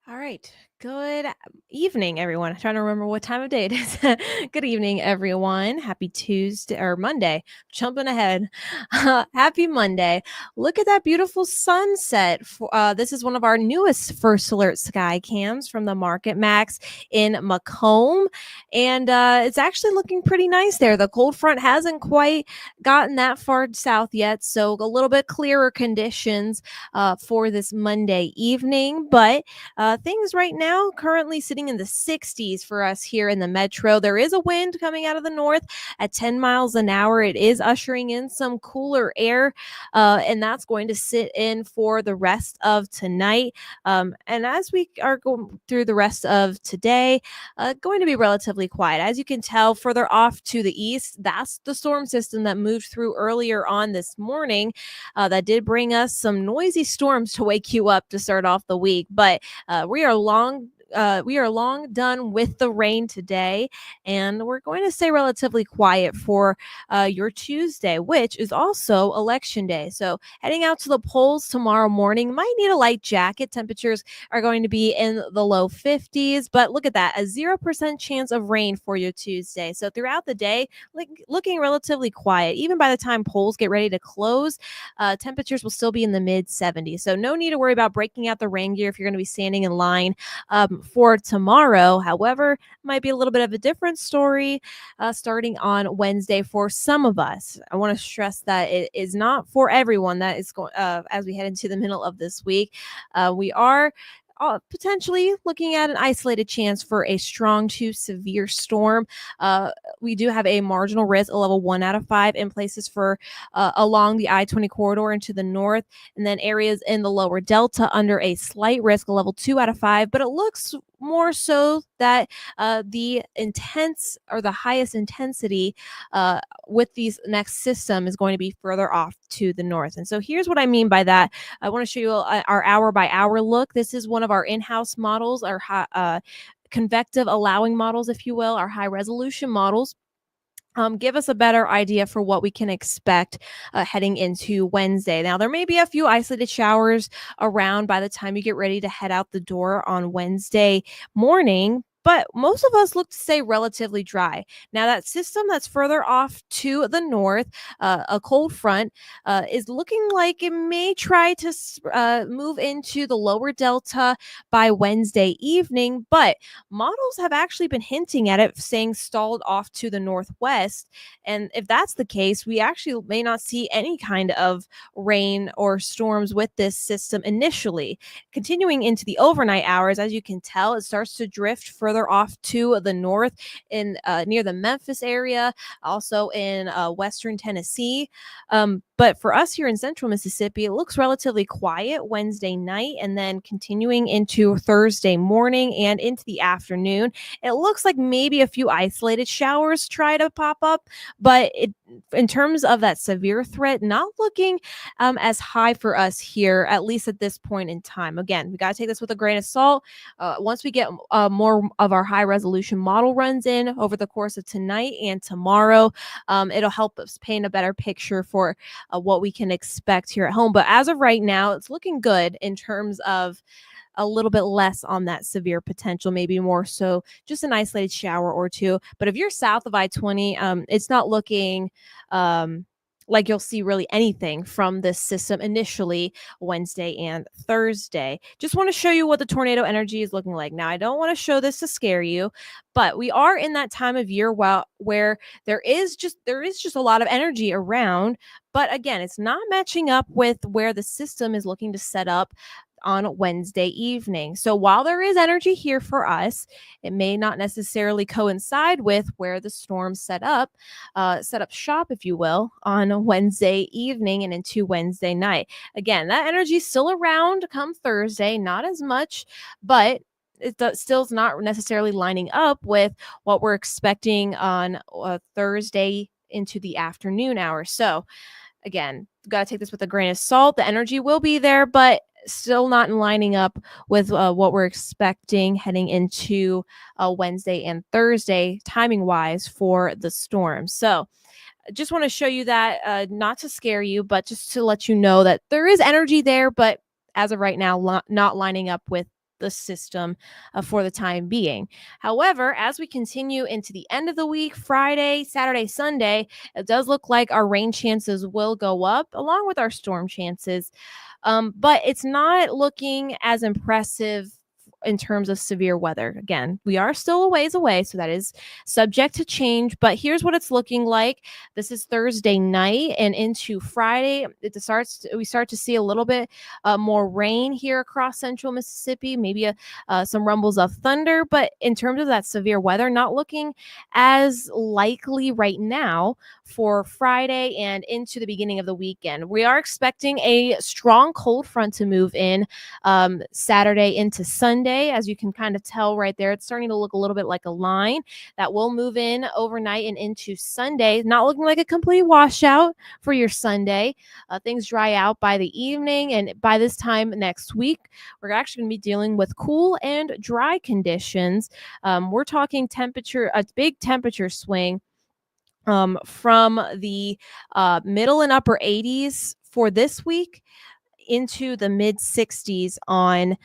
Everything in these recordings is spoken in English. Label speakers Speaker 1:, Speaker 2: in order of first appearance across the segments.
Speaker 1: All right. Good evening, everyone. I'm trying to remember what time of day it is. Good evening, everyone. Happy Tuesday or Monday. Jumping ahead. Happy Monday. Look at that beautiful sunset. This is one of our newest First Alert Sky cams from the Market Max in Macomb. And it's actually looking pretty nice there. The cold front hasn't quite gotten that far south yet. So a little bit clearer conditions for this Monday evening. But things right now currently sitting in the 60s for us here in the metro. There is a wind coming out of the north at 10 miles an hour. It is ushering in some cooler air, and that's going to sit in for the rest of tonight. And as we are going through the rest of today, going to be relatively quiet. As you can tell, further off to the east, that's the storm system that moved through earlier on this morning. That did bring us some noisy storms to wake you up to start off the week, but we are long done with the rain today, and we're going to stay relatively quiet for your Tuesday, which is also election day. So heading out to the polls tomorrow morning, might need a light jacket. Temperatures are going to be in the low 50s, but look at that, a 0% chance of rain for your Tuesday. So throughout the day, looking relatively quiet. Even by the time polls get ready to close, temperatures will still be in the mid 70s. So no need to worry about breaking out the rain gear if you're going to be standing in line for tomorrow. However, might be a little bit of a different story starting on Wednesday for some of us. I want to stress that it is not for everyone that is going as we head into the middle of this week. We are potentially looking at an isolated chance for a strong to severe storm. We do have a marginal risk, a level 1 out of 5 in places for along the I-20 corridor into the north, and then areas in the lower delta under a slight risk, a level 2 out of 5. But it looks more so that the intense or the highest intensity with these next system is going to be further off to the north. And so here's what I mean by that. I want to show you our hour by hour look. This is one of our in-house models, our convective allowing models, if you will, our high resolution models. Give us a better idea for what we can expect heading into Wednesday. Now, there may be a few isolated showers around by the time you get ready to head out the door on Wednesday morning, but most of us look to stay relatively dry. Now, that system that's further off to the north, a cold front, is looking like it may try to move into the lower delta by Wednesday evening, but models have actually been hinting at it, saying stalled off to the northwest. And if that's the case, we actually may not see any kind of rain or storms with this system initially. Continuing into the overnight hours, as you can tell, it starts to drift further off to the north in near the Memphis area, also in western Tennessee. But for us here in central Mississippi, it looks relatively quiet Wednesday night, and then continuing into Thursday morning and into the afternoon. It looks like maybe a few isolated showers try to pop up, but in terms of that severe threat, not looking as high for us here, at least at this point in time. Again, we got to take this with a grain of salt. Once we get more of our high resolution model runs in over the course of tonight and tomorrow, it'll help us paint a better picture for what we can expect here at home. But as of right now, it's looking good in terms of a little bit less on that severe potential, maybe more so just an isolated shower or two. But if you're south of I-20, it's not looking like you'll see really anything from this system initially Wednesday and Thursday. Just want to show you what the tornado energy is looking like. Now, I don't want to show this to scare you, but we are in that time of year where there is just a lot of energy around. But again, it's not matching up with where the system is looking to set up on Wednesday evening. So while there is energy here for us, it may not necessarily coincide with where the storm set up shop, if you will, on Wednesday evening and into Wednesday night. Again, that energy is still around come Thursday, not as much, but it still is not necessarily lining up with what we're expecting on Thursday into the afternoon hours. So again, got to take this with a grain of salt. The energy will be there, but still not lining up with what we're expecting heading into Wednesday and Thursday timing wise for the storm. So just want to show you that, not to scare you, but just to let you know that there is energy there, but as of right now, not lining up with the system for the time being. However, as we continue into the end of the week, Friday, Saturday, Sunday, it does look like our rain chances will go up along with our storm chances. But it's not looking as impressive in terms of severe weather. Again, we are still a ways away, so that is subject to change. But here's what it's looking like. This is Thursday night and into Friday. We start to see a little bit more rain here across central Mississippi, maybe some rumbles of thunder. But in terms of that severe weather, not looking as likely right now for Friday and into the beginning of the weekend. We are expecting a strong cold front to move in Saturday into Sunday. As you can kind of tell right there, it's starting to look a little bit like a line that will move in overnight and into Sunday. Not looking like a complete washout for your Sunday. Things dry out by the evening, and by this time next week, we're actually going to be dealing with cool and dry conditions. We're talking a big temperature swing from the middle and upper 80s for this week into the mid 60s on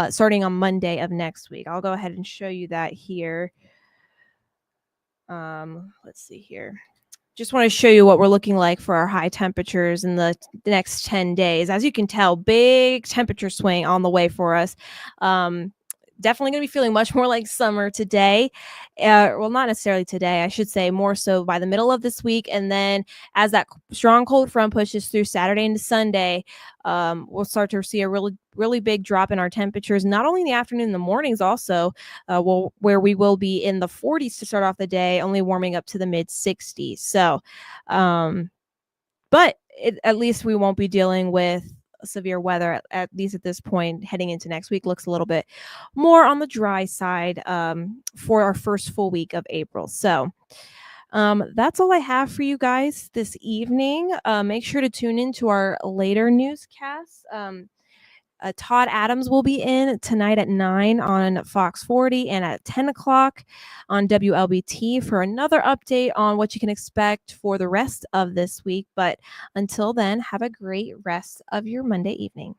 Speaker 1: starting on Monday of next week. I'll go ahead and show you that here. Let's see here. Just want to show you what we're looking like for our high temperatures in the next 10 days. As you can tell, big temperature swing on the way for us. Definitely going to be feeling much more like summer today. Well, not necessarily today. I should say more so by the middle of this week. And then as that strong cold front pushes through Saturday into Sunday, we'll start to see a really, really big drop in our temperatures, not only in the afternoon and the mornings also, where we will be in the 40s to start off the day, only warming up to the mid 60s. So, but at least we won't be dealing with severe weather, at least at this point. Heading into next week looks a little bit more on the dry side for our first full week of April. So that's all I have for you guys this evening. Make sure to tune in to our later newscasts. Todd Adams will be in tonight at 9 on Fox 40 and at 10 o'clock on WLBT for another update on what you can expect for the rest of this week. But until then, have a great rest of your Monday evening.